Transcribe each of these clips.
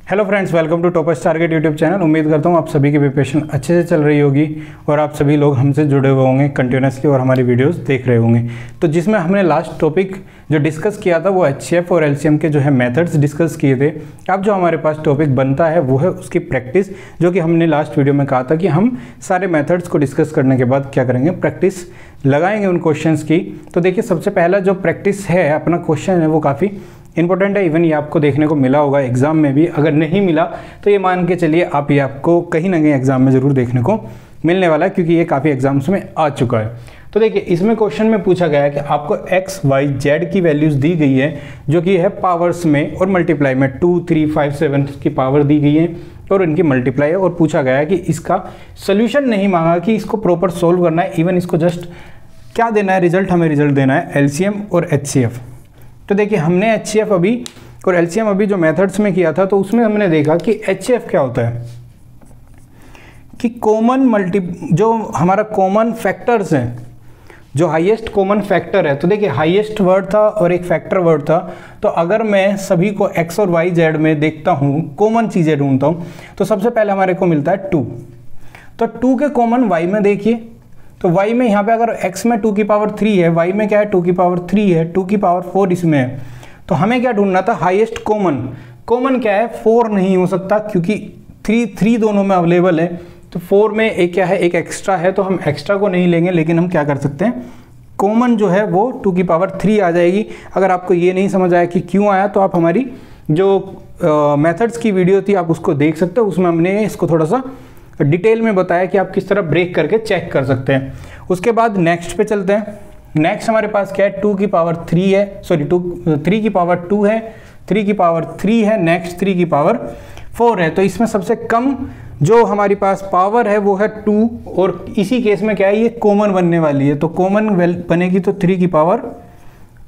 Hello friends, welcome to Toppers Target YouTube channel. उम्मीद करता हूँ आप सभी की प्रिपरेशन अच्छे से चल रही होगी और आप सभी लोग हमसे जुड़े हुए होंगे कंटिन्यूसली और हमारी वीडियोस देख रहे होंगे। तो जिसमें हमने लास्ट टॉपिक जो डिस्कस किया था वो एचसीएफ और एलसीएम के जो है मेथड्स डिस्कस किए थे। अब जो हमारे पास टॉपिक बनता है वो है उसकी प्रैक्टिस, जो कि हमने लास्ट वीडियो में कहा था कि हम सारे मेथड्स को डिस्कस करने के बाद क्या करेंगे, प्रैक्टिस लगाएंगे उन क्वेश्चंस की। तो देखिए, सबसे पहला जो प्रैक्टिस है अपना क्वेश्चन है वो काफ़ी इंपॉर्टेंट है। इवन ये आपको देखने को मिला होगा एग्जाम में भी, अगर नहीं मिला तो ये मान के चलिए आप ये आपको कहीं ना कहीं एग्जाम में ज़रूर देखने को मिलने वाला है, क्योंकि ये काफ़ी एग्जाम्स में आ चुका है। तो देखिए, इसमें क्वेश्चन में पूछा गया है कि आपको एक्स वाई जेड की वैल्यूज़ दी गई है, जो कि है पावर्स में और मल्टीप्लाई में 2, 3, 5, 7 की पावर दी गई है और इनकी मल्टीप्लाई है। और पूछा गया है कि इसका सोल्यूशन नहीं मांगा कि इसको प्रॉपर सोल्व करना है, इवन इसको जस्ट क्या देना है, रिजल्ट हमें रिजल्ट देना है एलसीएम और एचसीएफ। तो देखिए, हमने एचसीएफ अभी और एलसीएम अभी जो मेथड्स में किया था, तो उसमें हमने देखा कि एचसीएफ क्या होता है कि जो हमारा कॉमन फैक्टर्स हैं, जो हाईएस्ट कॉमन फैक्टर है। तो देखिए, हाईएस्ट वर्ड था और एक फैक्टर वर्ड था। तो अगर मैं सभी को एक्स और वाई जेड में देखता हूँ, कॉमन चीज़ें ढूंढता हूँ, तो सबसे पहले हमारे को मिलता है 2। तो 2 के कॉमन वाई में देखिए, तो y में यहाँ पे अगर x में 2 की पावर 3 है, y में क्या है 2 की पावर 3 है, 2 की पावर 4 इसमें है। तो हमें क्या ढूंढना था, हाईएस्ट कॉमन। कॉमन क्या है, 4 नहीं हो सकता क्योंकि 3 दोनों में अवेलेबल है। तो 4 में एक क्या है, एक एक्स्ट्रा है, तो हम एक्स्ट्रा को नहीं लेंगे, लेकिन हम क्या कर सकते हैं, कॉमन जो है वो 2 की पावर 3 आ जाएगी। अगर आपको ये नहीं समझ आया कि क्यों आया, तो आप हमारी जो मेथड्स की वीडियो थी आप उसको देख सकते हो। उसमें हमने इसको थोड़ा सा डिटेल में बताया कि आप किस तरह ब्रेक करके चेक कर सकते हैं। उसके बाद नेक्स्ट पे चलते हैं। नेक्स्ट हमारे पास क्या है, 2 की पावर 3 है, सॉरी 3 की पावर 2 है, 3 की पावर 3 है, नेक्स्ट 3 की पावर 4 है। तो इसमें सबसे कम जो हमारी पास पावर है वो है 2, और इसी केस में क्या है, ये कॉमन बनने वाली है। तो कॉमन बनेगी तो 3 की पावर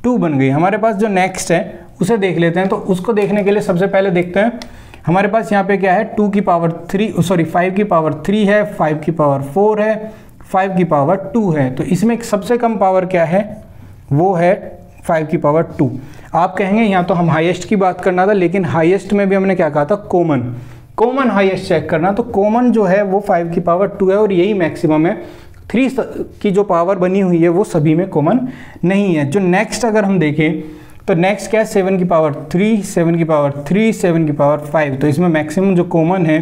2 बन गई। हमारे पास जो नेक्स्ट है उसे देख लेते हैं। तो उसको देखने के लिए सबसे पहले देखते हैं हमारे पास यहाँ पे क्या है, 2 की पावर 3, सॉरी 5 की पावर 3 है, 5 की पावर 4 है, 5 की पावर 2 है। तो इसमें सबसे कम पावर क्या है, वो है 5 की पावर 2। आप कहेंगे यहाँ तो हम हाईएस्ट की बात करना था, लेकिन हाईएस्ट में भी हमने क्या कहा था, कॉमन हाईएस्ट चेक करना। तो कॉमन जो है वो 5 की पावर 2 है और यही मैक्सिमम है। 3 की जो पावर बनी हुई है वो सभी में कॉमन नहीं है। जो नेक्स्ट अगर हम देखें तो नेक्स्ट क्या है, 7 की पावर 3, 7 की पावर 3, 7 की पावर 5। तो इसमें मैक्सिमम जो कॉमन है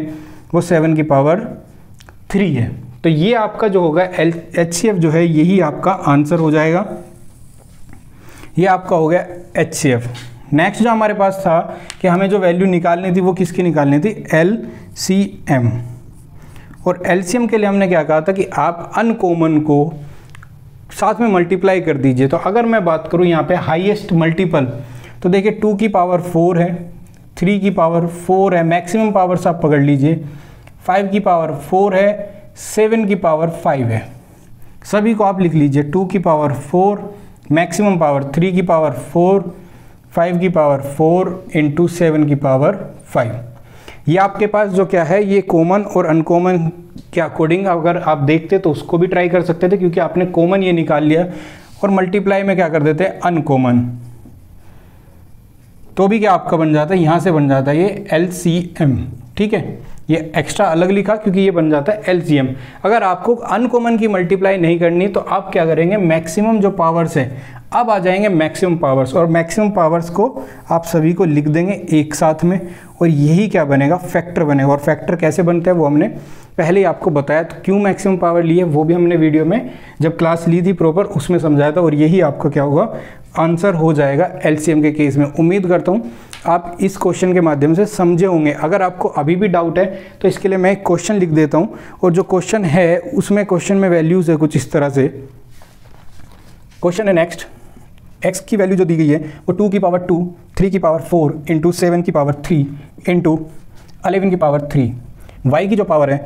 वो 7 की पावर 3 है। तो ये आपका जो होगा एचसीएफ जो है, यही आपका आंसर हो जाएगा। ये आपका हो गया एचसीएफ। नेक्स्ट जो हमारे पास था कि हमें जो वैल्यू निकालनी थी वो किसकी निकालनी थी, एलसीएम। और एलसीएम के लिए हमने क्या कहा था कि आप अनकॉमन को साथ में मल्टीप्लाई कर दीजिए। तो अगर मैं बात करूं यहाँ पे हाईएस्ट मल्टीपल, तो देखिए 2 की पावर 4 है, 3 की पावर 4 है, मैक्सिमम पावर्स आप पकड़ लीजिए, 5 की पावर 4 है, 7 की पावर 5 है। सभी को आप लिख लीजिए, 2 की पावर 4, मैक्सिमम पावर 3 की पावर 4, 5 की पावर 4 इंटू 7 की पावर 5। ये आपके पास जो क्या है, ये कॉमन और अनकॉमन के अकॉर्डिंग अगर आप देखते तो उसको भी ट्राई कर सकते थे, क्योंकि आपने कॉमन ये निकाल लिया और मल्टीप्लाई में क्या कर देते हैं, अनकॉमन। तो भी क्या आपका बन जाता है, यहाँ से बन जाता है ये एलसीएम। ठीक है, ये एक्स्ट्रा अलग लिखा क्योंकि ये बन जाता है एलसीएम। अगर आपको अनकॉमन की मल्टीप्लाई नहीं करनी तो आप क्या करेंगे, मैक्सिमम जो पावर्स है अब आ जाएंगे मैक्सिमम पावर्स, और मैक्सिमम पावर्स को आप सभी को लिख देंगे एक साथ में, और यही क्या बनेगा, फैक्टर बनेगा। और फैक्टर कैसे बनता है वो हमने पहले ही आपको बताया। तो क्यों मैक्सिमम पावर ली है वो भी हमने वीडियो में जब क्लास ली थी प्रॉपर उसमें समझाया था, और यही आपका क्या होगा, आंसर हो जाएगा एलसीएम के केस में। उम्मीद करता हूँ आप इस क्वेश्चन के माध्यम से समझे होंगे। अगर आपको अभी भी डाउट है तो इसके लिए मैं एक क्वेश्चन लिख देता हूँ, और जो क्वेश्चन है उसमें क्वेश्चन में वैल्यूज़ है कुछ इस तरह से। क्वेश्चन है नेक्स्ट, x की वैल्यू जो दी गई है वो 2 की पावर 2, 3 की पावर 4 इंटू 7 की पावर 3 इंटू 11 की पावर 3। y की जो पावर है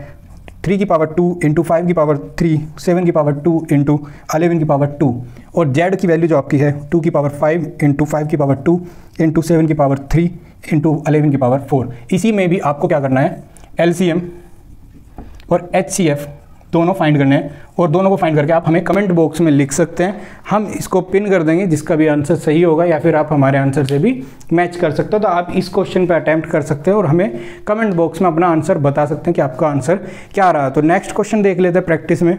3 की पावर 2 इंटू 5 की पावर 3, 7 की पावर 2 इंटू 11 की पावर 2। और z की वैल्यू जो आपकी है 2 की पावर 5 इंटू 5 की पावर 2 इंटू 7 की पावर 3 इंटू 11 की पावर 4। इसी में भी आपको क्या करना है, एलसीएम और एचसीएफ दोनों फाइंड करने हैं और दोनों को फाइंड करके आप हमें कमेंट बॉक्स में लिख सकते हैं, हम इसको पिन कर देंगे जिसका भी आंसर सही होगा, या फिर आप हमारे आंसर से भी मैच कर सकते हो। तो आप इस क्वेश्चन पर अटैम्प्ट कर सकते हो और हमें कमेंट बॉक्स में अपना आंसर बता सकते हैं कि आपका आंसर क्या रहा। तो नेक्स्ट क्वेश्चन देख लेते हैं प्रैक्टिस में।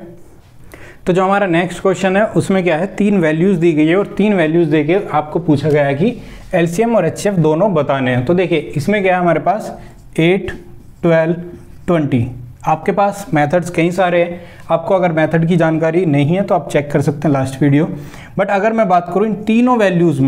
तो जो हमारा नेक्स्ट क्वेश्चन है उसमें क्या है, 3 वैल्यूज़ दी गई है और 3 वैल्यूज़ दे के आपको पूछा गया है कि एलसीएम और एचसीएफ दोनों बताने हैं। तो देखिए इसमें क्या है, हमारे पास 8, 12, 20। आपके पास मेथड्स कई सारे हैं, आपको अगर मेथड की जानकारी नहीं है तो आप चेक कर सकते हैं लास्ट वीडियो। बट अगर मैं बात करूँ इन तीनों वैल्यूज़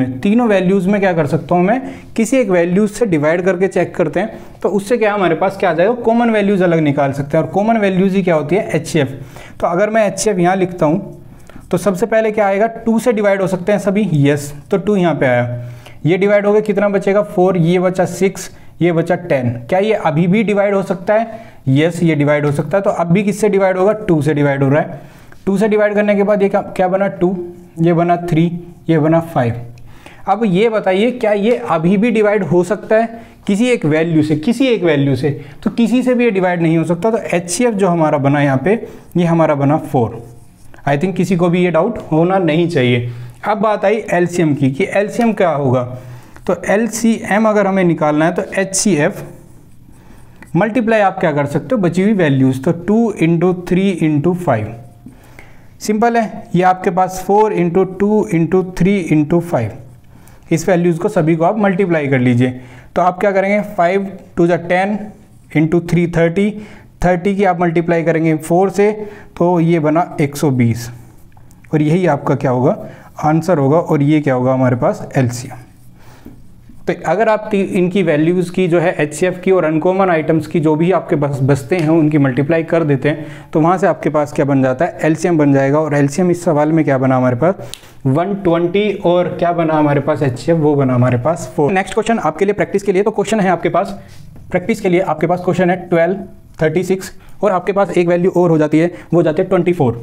में क्या कर सकता हूँ मैं, किसी एक वैल्यूज़ से डिवाइड करके चेक करते हैं तो उससे क्या हमारे पास क्या आ जाएगा, कॉमन वैल्यूज़ अलग निकाल सकते हैं। और कॉमन वैल्यूज़ ही क्या होती है, एचसीएफ। तो अगर मैं एचसीएफ यहाँ लिखता हूँ तो सबसे पहले क्या आएगा, 2 से डिवाइड हो सकते हैं सभी, यस। तो 2 यहाँ पे आया, ये डिवाइड हो गया, कितना बचेगा 4, ये बचा 6, ये बचा 10। क्या ये अभी भी डिवाइड हो सकता है, यस ये डिवाइड हो सकता है। तो अब भी किससे डिवाइड होगा, 2 से डिवाइड हो रहा है। 2 से डिवाइड करने के बाद ये क्या बना, 2, ये बना 3, ये बना 5। अब ये बताइए क्या ये अभी भी डिवाइड हो सकता है किसी एक वैल्यू से, तो किसी से भी ये डिवाइड नहीं हो सकता। तो एचसीएफ जो हमारा बना यहाँ पे, ये हमारा बना 4। आई थिंक किसी को भी ये डाउट होना नहीं चाहिए। अब बात आई एलसीएम की कि एलसीएम क्या होगा। तो एलसीएम अगर हमें निकालना है तो एचसीएफ मल्टीप्लाई आप क्या कर सकते हो, बची हुई वैल्यूज़। तो 2 × 3 × 5 सिंपल है, ये आपके पास 4 × 2 × 3 × 5, इस वैल्यूज़ को सभी को आप मल्टीप्लाई कर लीजिए। तो आप क्या करेंगे, 5 2 10 × 3 30, 30 की आप मल्टीप्लाई करेंगे 4 से, तो ये बना 120 और यही आपका क्या होगा, आंसर होगा। और ये क्या होगा हमारे पास, एलसीएम। तो अगर आप इनकी वैल्यूज़ की जो है एचसीएफ की और अनकॉमन आइटम्स की जो भी आपके पास बचते हैं उनकी मल्टीप्लाई कर देते हैं तो वहाँ से आपके पास क्या बन जाता है, एलसीएम बन जाएगा। और एलसीएम इस सवाल में क्या बना हमारे पास, 120, और क्या बना हमारे पास एचसीएफ, वो बना हमारे पास 4। नेक्स्ट क्वेश्चन आपके लिए प्रैक्टिस के लिए, तो क्वेश्चन है आपके पास प्रैक्टिस के लिए, आपके पास क्वेश्चन है 12, 36 और आपके पास एक वैल्यू और हो जाती है, वो जाती है 24।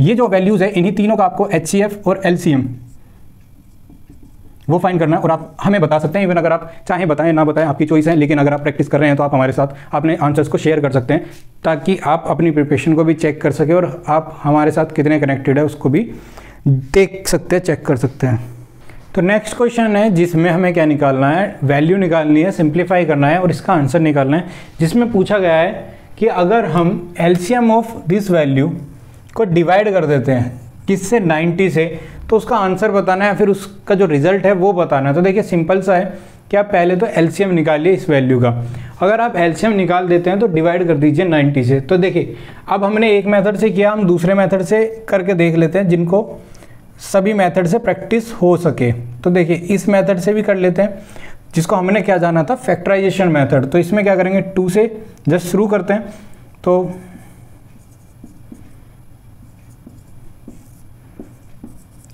ये जो वैल्यूज़ है इन्हीं तीनों का आपको एचसीएफ और एलसीएम वो फाइंड करना है और आप हमें बता सकते हैं। इवन अगर आप चाहें बताएं ना बताएं आपकी चॉइस है, लेकिन अगर आप प्रैक्टिस कर रहे हैं तो आप हमारे साथ अपने आंसर्स को शेयर कर सकते हैं ताकि आप अपनी प्रिपरेशन को भी चेक कर सकें और आप हमारे साथ कितने कनेक्टेड है उसको भी देख सकते हैं, चेक कर सकते हैं। तो नेक्स्ट क्वेश्चन है जिसमें हमें क्या निकालना है, वैल्यू निकालनी है, सिंप्लीफाई करना है और इसका आंसर निकालना है। जिसमें पूछा गया है कि अगर हम एलसीएम ऑफ दिस वैल्यू को डिवाइड कर देते हैं किससे, 90 से, तो उसका आंसर बताना है, फिर उसका जो रिजल्ट है वो बताना है। तो देखिए सिंपल सा है कि आप पहले तो एलसीएम निकालिए इस वैल्यू का। अगर आप एलसीएम निकाल देते हैं तो डिवाइड कर दीजिए 90 से। तो देखिए अब हमने एक मेथड से किया, हम दूसरे मेथड से करके देख लेते हैं जिनको सभी मेथड से प्रैक्टिस हो सके। तो देखिए इस मेथड से भी कर लेते हैं जिसको हमने क्या जाना था, फैक्टराइजेशन मेथड। तो इसमें क्या करेंगे, 2 से जस्ट शुरू करते हैं। तो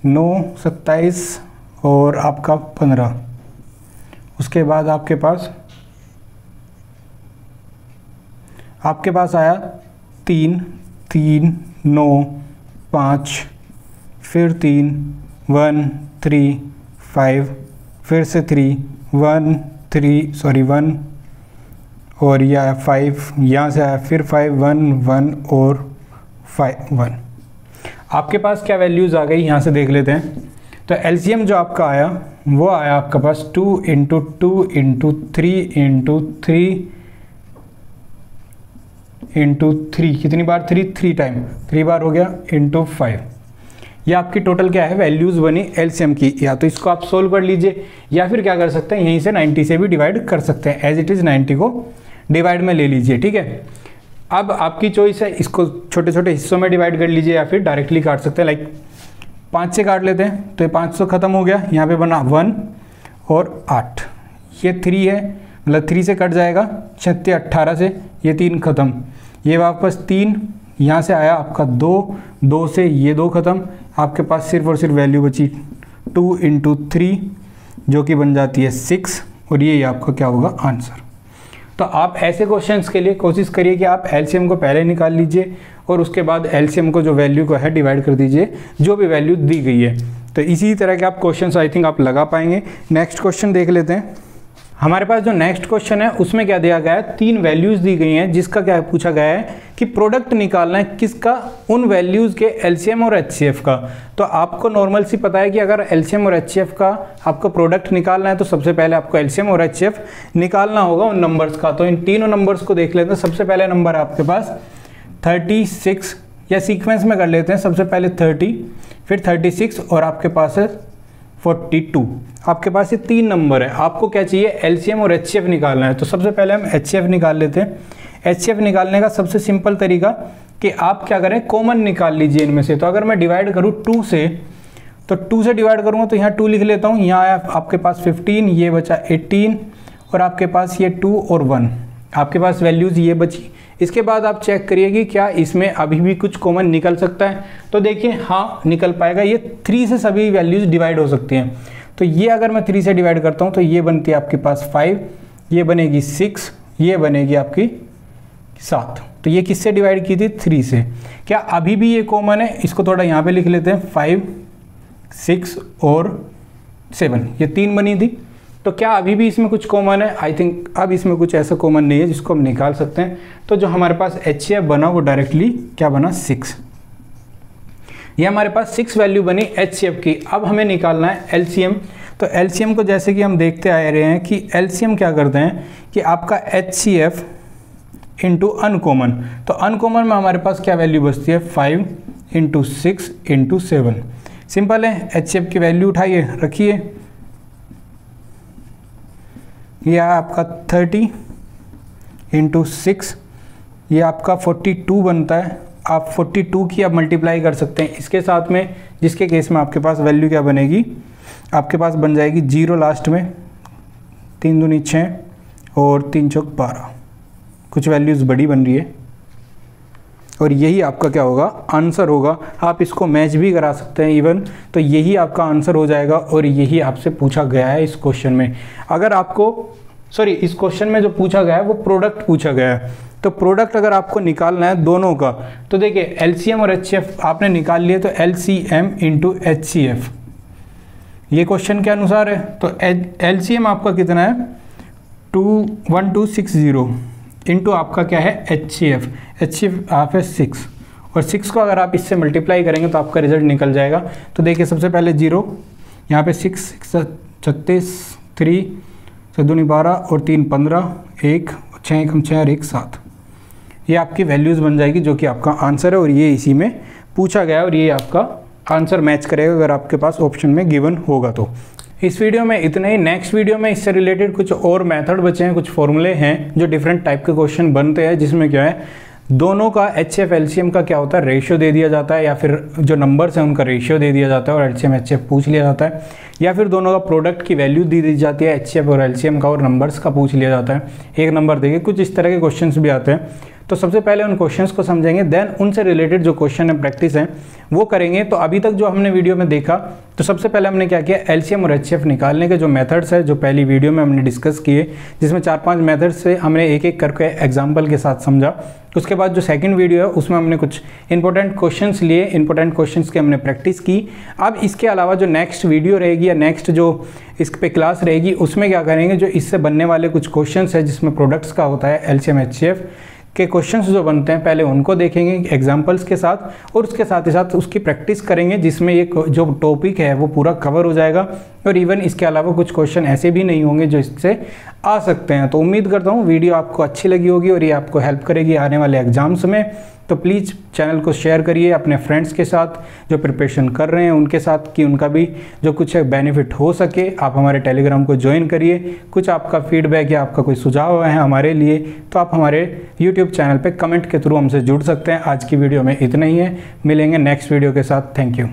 9, 27 और आपका 15, उसके बाद आपके पास आया 3, 3, 9, 5, फिर 3, 1, 3, 5, फिर से 3, 1, 1 और यह आया 5, यहाँ से आया फिर 5, 1, 1 और 5, 1। आपके पास क्या वैल्यूज़ आ गई यहाँ से देख लेते हैं। तो एलसीएम जो आपका आया वो आया आपके पास 2 × 2 × 3 × 3 × 3, कितनी बार 3 टाइम, 3 बार हो गया, × 5। ये आपकी टोटल क्या है, वैल्यूज़ बनी एलसीएम की। या तो इसको आप सोल्व कर लीजिए या फिर क्या कर सकते हैं, यहीं से 90 से भी डिवाइड कर सकते हैं। एज इट इज़ 90 को डिवाइड में ले लीजिए, ठीक है। अब आपकी चॉइस है, इसको छोटे छोटे हिस्सों में डिवाइड कर लीजिए या फिर डायरेक्टली काट सकते हैं। लाइक 5 से काट लेते हैं तो ये 500 ख़त्म हो गया, यहाँ पे बना 1 और 8, ये 3 है, मतलब 3 से कट जाएगा, 36 18 से ये 3 ख़त्म, ये वापस 3, यहाँ से आया आपका 2, 2 से ये 2 ख़त्म, आपके पास सिर्फ और सिर्फ वैल्यू बची 2 × 3 जो कि बन जाती है 6 और ये आपका क्या होगा, आंसर। तो आप ऐसे क्वेश्चंस के लिए कोशिश करिए कि आप एलसीएम को पहले निकाल लीजिए और उसके बाद एलसीएम को जो वैल्यू को है डिवाइड कर दीजिए जो भी वैल्यू दी गई है। तो इसी तरह के आप क्वेश्चंस आई थिंक आप लगा पाएंगे। नेक्स्ट क्वेश्चन देख लेते हैं। हमारे पास जो नेक्स्ट क्वेश्चन है उसमें क्या दिया गया है, 3 वैल्यूज दी गई हैं जिसका क्या पूछा गया है कि प्रोडक्ट निकालना है किसका, उन वैल्यूज के एलसीएम और एचसीएफ का। तो आपको नॉर्मल सी पता है कि अगर एलसीएम और एचसीएफ का आपको प्रोडक्ट निकालना है तो सबसे पहले आपको एलसीएम और एचसीएफ निकालना होगा उन नंबर्स का। तो इन तीनों नंबर्स को देख लेते हैं। सबसे पहले नंबर है आपके पास 36, या सीक्वेंस में कर लेते हैं, सबसे पहले 30, फिर 36 और आपके पास है 42। आपके पास ये 3 नंबर है, आपको क्या चाहिए, एलसीएम और एचसीएफ निकालना है। तो सबसे पहले हम एचसीएफ निकाल लेते हैं। एचसीएफ निकालने का सबसे सिंपल तरीका कि आप क्या करें, कॉमन निकाल लीजिए इनमें से। तो अगर मैं डिवाइड करूँ 2 से, तो 2 से डिवाइड करूँगा तो यहाँ 2 लिख लेता हूँ, यहाँ आया आपके पास 15, ये बचा 18 और आपके पास ये 2 और 1, आपके पास वैल्यूज़ ये बची। इसके बाद आप चेक करिए कि क्या इसमें अभी भी कुछ कॉमन निकल सकता है। तो देखिए हाँ निकल पाएगा, ये 3 से सभी वैल्यूज़ डिवाइड हो सकती हैं। तो ये अगर मैं 3 से डिवाइड करता हूँ तो ये बनती है आपके पास 5, ये बनेगी 6, ये बनेगी आपकी 7। तो ये किससे डिवाइड की थी, 3 से। क्या अभी भी ये कॉमन है, इसको थोड़ा यहाँ पे लिख लेते हैं, 5, 6 और 7, ये 3 बनी थी। तो क्या अभी भी इसमें कुछ कॉमन है, आई थिंक अब इसमें कुछ ऐसा कॉमन नहीं है जिसको हम निकाल सकते हैं। तो जो हमारे पास एचसीएफ बना वो डायरेक्टली क्या बना, 6। ये हमारे पास 6 वैल्यू बनी एचसीएफ की। अब हमें निकालना है एलसीएम। तो एलसीएम को जैसे कि हम देखते आ रहे हैं कि एलसीएम क्या करते हैं कि आपका एचसीएफ इंटू अनकॉमन। तो अनकॉमन में हमारे पास क्या वैल्यू बचती है, 5 इंटू 6 इंटू 7। सिंपल है, एचसीएफ की वैल्यू उठाइए रखिए, यह आपका 30 इंटू 6, ये आपका 42 बनता है। आप 42 की आप मल्टीप्लाई कर सकते हैं इसके साथ में, जिसके केस में आपके पास वैल्यू क्या बनेगी, आपके पास बन जाएगी 0 लास्ट में, 3 दूनी 6 और 3 चौक 12, कुछ वैल्यूज़ बड़ी बन रही है और यही आपका क्या होगा, आंसर होगा। आप इसको मैच भी करा सकते हैं इवन, तो यही आपका आंसर हो जाएगा और यही आपसे पूछा गया है इस क्वेश्चन में। अगर आपको इस क्वेश्चन में जो पूछा गया है वो प्रोडक्ट पूछा गया है। तो प्रोडक्ट अगर आपको निकालना है दोनों का, तो देखिए एलसीएम और एचसीएफ आपने निकाल लिए, तो एलसीएम इंटू एचसीएफ ये क्वेश्चन के अनुसार है। तो एलसीएम आपका कितना है, 1260 इंटू आपका क्या है, एचसीएफ आप है 6, और 6 को अगर आप इससे मल्टीप्लाई करेंगे तो आपका रिजल्ट निकल जाएगा। तो देखिए सबसे पहले 0, यहाँ पे 6, 36, 3, 7 12 और 3 15, 1 6 1 6 और 1 7, ये आपकी वैल्यूज़ बन जाएगी जो कि आपका आंसर है और ये इसी में पूछा गया है और ये आपका आंसर मैच करेगा अगर आपके पास ऑप्शन में गिवन होगा। तो इस वीडियो में इतना ही। नेक्स्ट वीडियो में इससे रिलेटेड कुछ और मेथड बचे हैं, कुछ फॉर्मूले हैं जो डिफरेंट टाइप के क्वेश्चन बनते हैं, जिसमें क्या है दोनों का एचसीएफ एलसीएम का क्या होता है, रेशियो दे दिया जाता है, या फिर जो नंबर्स हैं उनका रेशियो दे दिया जाता है और एलसीएम एचसीएफ पूछ लिया जाता है, या फिर दोनों का प्रोडक्ट की वैल्यू दी जाती है एचसीएफ और एलसीएम का और नंबर्स का पूछ लिया जाता है, एक नंबर देके। कुछ इस तरह के क्वेश्चंस भी आते हैं। तो सबसे पहले उन क्वेश्चंस को समझेंगे, देन उनसे रिलेटेड जो क्वेश्चन है प्रैक्टिस है वो करेंगे। तो अभी तक जो हमने वीडियो में देखा, तो सबसे पहले हमने क्या किया, एलसीएम और एचसीएफ निकालने के जो मेथड्स है जो पहली वीडियो में हमने डिस्कस किए, जिसमें 4-5 मेथड्स से हमने एक एक करके एग्जाम्पल के साथ समझा। उसके बाद जो सेकंड वीडियो है उसमें हमने कुछ इंपॉर्टेंट क्वेश्चंस लिए, इंपॉर्टेंट क्वेश्चंस की हमने प्रैक्टिस की। अब इसके अलावा जो नेक्स्ट वीडियो रहेगी या नेक्स्ट जो इस पे क्लास रहेगी, उसमें क्या करेंगे, जो इससे बनने वाले कुछ क्वेश्चंस है जिसमें प्रोडक्ट्स का होता है एलसीएम एचसीएफ के क्वेश्चंस जो बनते हैं, पहले उनको देखेंगे एग्जाम्पल्स के साथ और उसके साथ ही साथ उसकी प्रैक्टिस करेंगे, जिसमें ये जो टॉपिक है वो पूरा कवर हो जाएगा। और इवन इसके अलावा कुछ क्वेश्चन ऐसे भी नहीं होंगे जो इससे आ सकते हैं। तो उम्मीद करता हूँ वीडियो आपको अच्छी लगी होगी और ये आपको हेल्प करेगी आने वाले एग्जाम्स में। तो प्लीज़ चैनल को शेयर करिए अपने फ्रेंड्स के साथ जो प्रिपरेशन कर रहे हैं उनके साथ, कि उनका भी जो कुछ है बेनिफिट हो सके। आप हमारे टेलीग्राम को ज्वाइन करिए। कुछ आपका फीडबैक या आपका कोई सुझाव है हमारे लिए तो आप हमारे यूट्यूब चैनल पे कमेंट के थ्रू हमसे जुड़ सकते हैं। आज की वीडियो में इतना ही है, मिलेंगे नेक्स्ट वीडियो के साथ। Thank you.